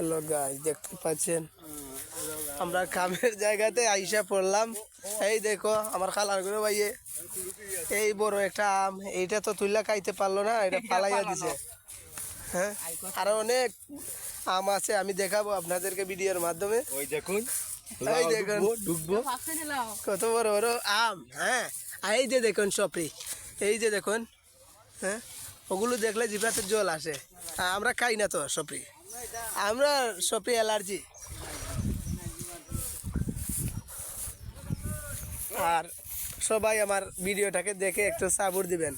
Hello guys, দেখতে পাচ্ছেন আমরা কামের জায়গাতে আইসা পড়লাম। এই দেখো আমার খালার ঘরে ভাইয়ে এই বড় একটা আম, এইটা তো তুইলা খাইতে পারলো না, এটা ফালাইয়া দিছে। হ্যাঁ, আরো অনেক আম আছে, আমি দেখাবো আপনাদেরকে ভিডিওর মাধ্যমে। ওই দেখুন, এই দেখুন ঢুকবো কত বড় বড় আম। হ্যাঁ, আর এই যে দেখুন সপরি, এই যে দেখুন। হ্যাঁ, ওগুলো দেখলে জিভে জল আসে। আমরা খাই না তো সপরি, আমরা সপরি অ্যালার্জি। আর সবাই আমার ভিডিওটাকে দেখে একটু সাপোর্ট দিবেন।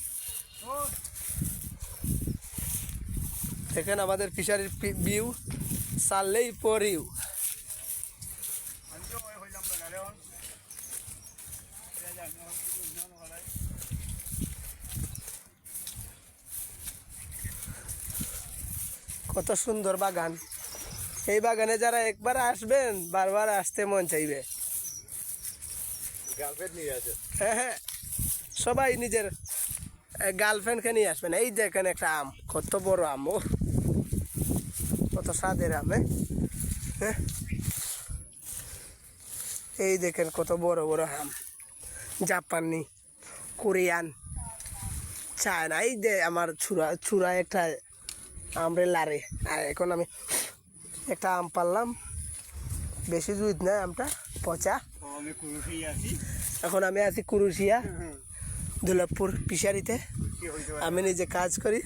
দেখেন আমাদের ফিশারির ভিউ, সারলেই পরিউ। কত সুন্দর বাগান। এই বাগানে যারা একবার আসবেন বারবার আসতে মন চাইবে। গার্লফ্রেন্ড নিয়ে আছে। হ্যাঁ হ্যাঁ, সবাই নিজের গার্লফ্রেন্ডকে নিয়ে আসবেন। এই দেখেন একটা আম, কত বড় আম, ও কত স্বাদের আম। হ্যাঁ, এই দেখেন কত বড় বড় আম, জাপানি, কোরিয়ান, চায়না। এই যে আমার ছুরা একটা আমরে লারে। আর এখন আমি একটা আম পারলাম, বেশি জুইত না আমটা, পচা। আমি কুরুশি আছি। এখন আমি আছি কুরুশিয়া দুর্লভপুর ফিশারিতে, আমি নিজে কাজ করি।